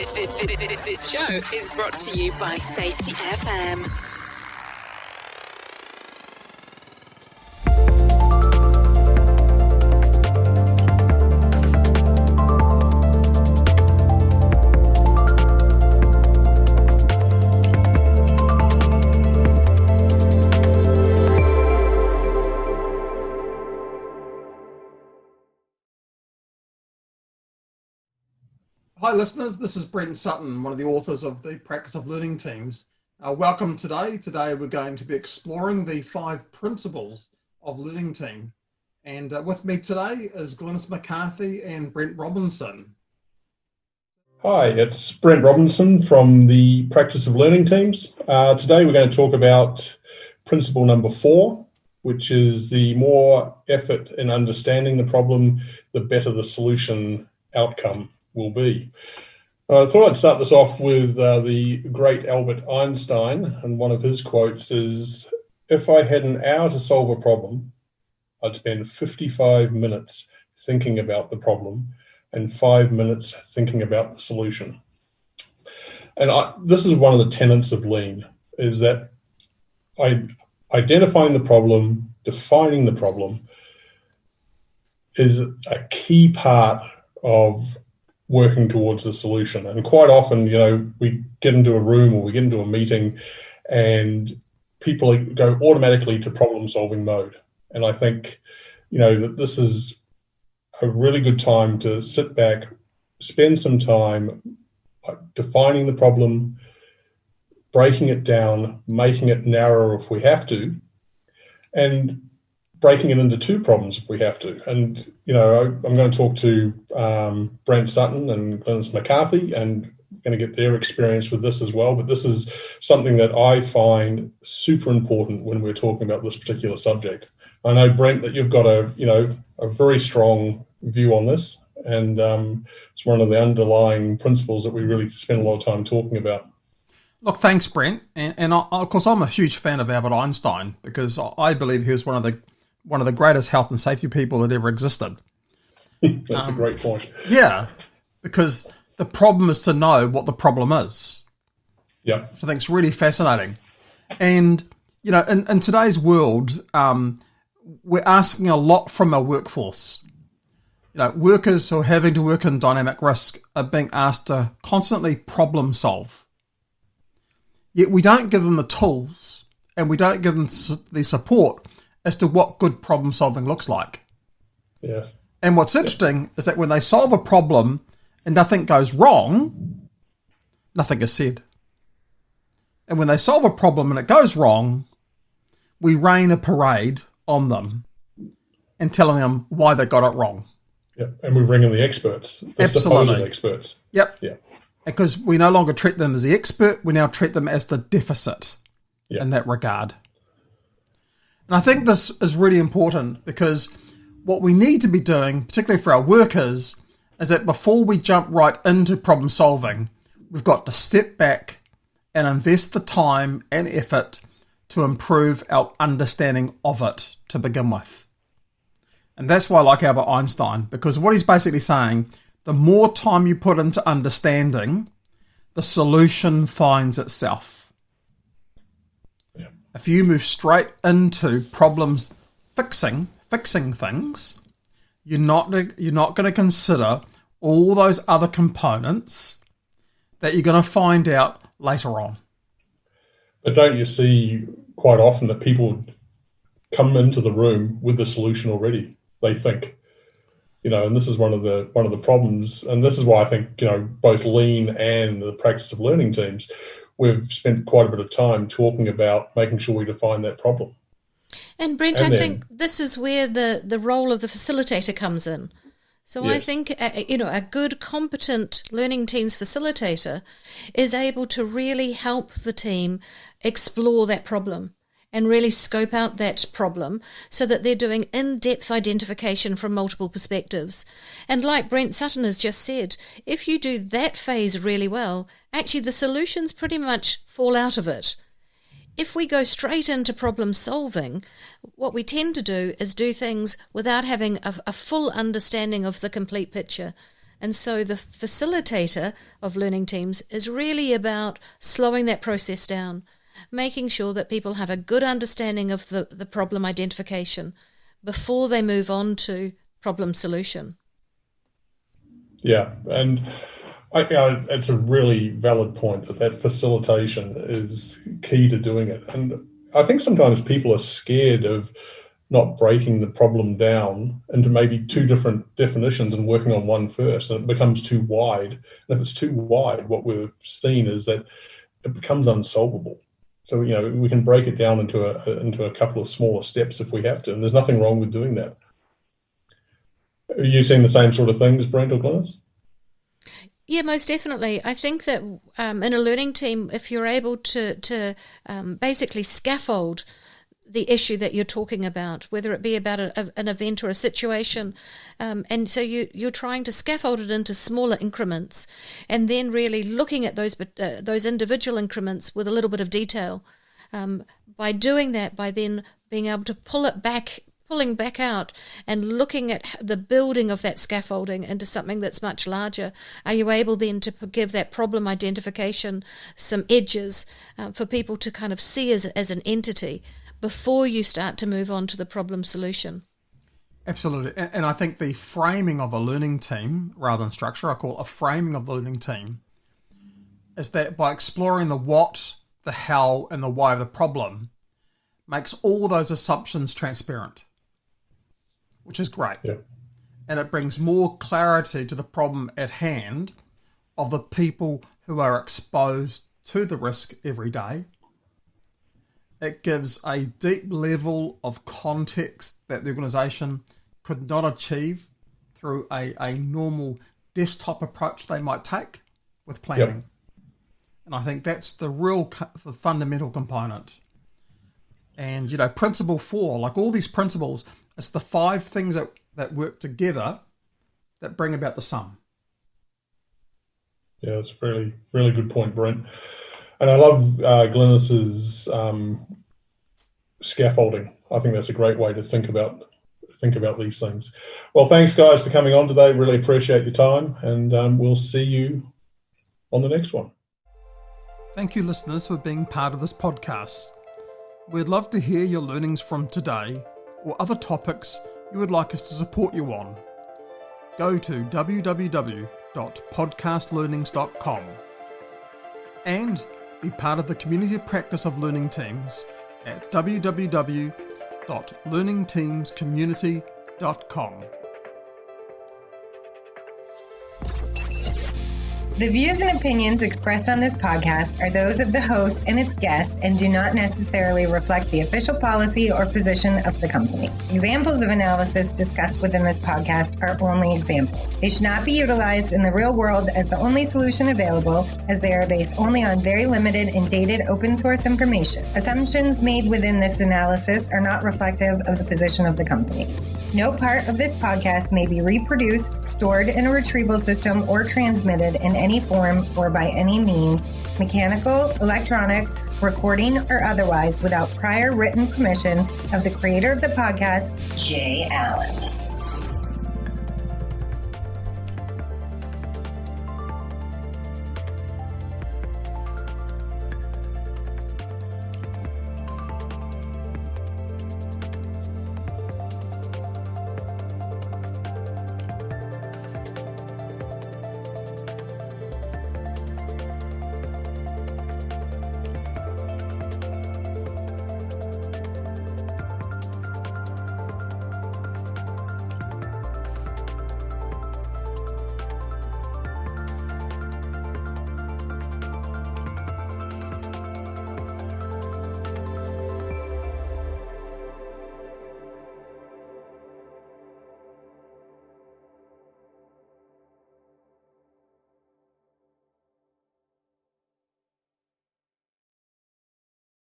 This show is brought to you by Safety FM. Hi listeners, this is Brent Sutton, one of the authors of the Practice of Learning Teams. Welcome today. Today we're going to be exploring the 5 principles of learning team. And with me today is Glynis McCarthy and Brent Robinson. Hi, it's Brent Robinson from the Practice of Learning Teams. Today we're going to talk about principle number 4, which is the more effort in understanding the problem, the better the solution outcome will be. I thought I'd start this off with the great Albert Einstein, and one of his quotes is, "If I had an hour to solve a problem, I'd spend 55 minutes thinking about the problem and 5 minutes thinking about the solution." And this is one of the tenets of Lean, is that identifying the problem, defining the problem is a key part of working towards the solution. And quite often, we get into a room or we get into a meeting and people go automatically to problem-solving mode. And I think, that this is a really good time to sit back, spend some time defining the problem, breaking it down, making it narrower if we have to, and breaking it into 2 problems if we have to. And, I'm going to talk to Brent Sutton and Glynis McCarthy, and going to get their experience with this as well. But this is something that I find super important when we're talking about this particular subject. I know, Brent, that you've got a very strong view on this, and it's one of the underlying principles that we really spend a lot of time talking about. Look, thanks, Brent. And of course, I'm a huge fan of Albert Einstein because I believe he was one of the greatest health and safety people that ever existed. That's a great point. Yeah, because the problem is to know what the problem is. Yeah. So I think it's really fascinating. And, in today's world, we're asking a lot from our workforce. Workers who are having to work in dynamic risk are being asked to constantly problem solve. Yet we don't give them the tools and we don't give them the support as to what good problem solving looks like. Yeah. And what's interesting is that when they solve a problem and nothing goes wrong, nothing is said. And when they solve a problem and it goes wrong, we rain a parade on them and telling them why they got it wrong. Yeah, and we bring in the experts, the supposed experts. Yep. Yeah. Because we no longer treat them as the expert, we now treat them as the deficit in that regard. And I think this is really important because what we need to be doing, particularly for our workers, is that before we jump right into problem solving, we've got to step back and invest the time and effort to improve our understanding of it to begin with. And that's why I like Albert Einstein, because what he's basically saying, the more time you put into understanding, the solution finds itself. Yeah. If you move straight into problems fixing things, you're not going to consider all those other components that you're going to find out later on. But don't you see quite often that people come into the room with the solution already? They think, and this is one of the problems, and this is why I think both Lean and the Practice of Learning Teams, we've spent quite a bit of time talking about making sure we define that problem. And Brent, I think this is where the role of the facilitator comes in. So yes. I think, a good, competent learning teams facilitator is able to really help the team explore that problem and really scope out that problem so that they're doing in-depth identification from multiple perspectives. And like Brent Sutton has just said, if you do that phase really well, actually the solutions pretty much fall out of it. If we go straight into problem solving, what we tend to do is do things without having a full understanding of the complete picture. And so the facilitator of learning teams is really about slowing that process down, making sure that people have a good understanding of the problem identification before they move on to problem solution. Yeah, and it's a really valid point that facilitation is key to doing it. And I think sometimes people are scared of not breaking the problem down into maybe two different definitions and working on one first, and it becomes too wide. And if it's too wide, what we've seen is that it becomes unsolvable. So, we can break it down into a couple of smaller steps if we have to, and there's nothing wrong with doing that. Are you seeing the same sort of things, Brent or Glynis? Yeah, most definitely. I think that in a learning team, if you're able to basically scaffold the issue that you're talking about, whether it be about an event or a situation, and so you're trying to scaffold it into smaller increments, and then really looking at those individual increments with a little bit of detail. By doing that, by then being able to pulling back out and looking at the building of that scaffolding into something that's much larger, are you able then to give that problem identification some edges for people to kind of see as an entity before you start to move on to the problem solution? Absolutely. And I think the framing of a learning team, rather than structure, I call it a framing of the learning team, is that by exploring the what, the how, and the why of the problem, makes all those assumptions transparent, which is great. Yeah. And it brings more clarity to the problem at hand of the people who are exposed to the risk every day. It gives a deep level of context that the organisation could not achieve through a normal desktop approach they might take with planning. Yep. And I think that's the fundamental component. And, principle 4, like all these principles, it's the 5 things that work together that bring about the sum. Yeah, that's a really, really good point, Brent. And I love Glynis's scaffolding. I think that's a great way to think about these things. Well, thanks, guys, for coming on today. Really appreciate your time, and we'll see you on the next one. Thank you, listeners, for being part of this podcast. We'd love to hear your learnings from today or other topics you would like us to support you on. Go to www.podcastlearnings.com and be part of the community practice of learning teams at www.learningteamscommunity.com. The views and opinions expressed on this podcast are those of the host and its guest and do not necessarily reflect the official policy or position of the company. Examples of analysis discussed within this podcast are only examples. They should not be utilized in the real world as the only solution available, as they are based only on very limited and dated open source information. Assumptions made within this analysis are not reflective of the position of the company. No part of this podcast may be reproduced, stored in a retrieval system, or transmitted in any form or by any means, mechanical, electronic, recording, or otherwise, without prior written permission of the creator of the podcast, Jay Allen.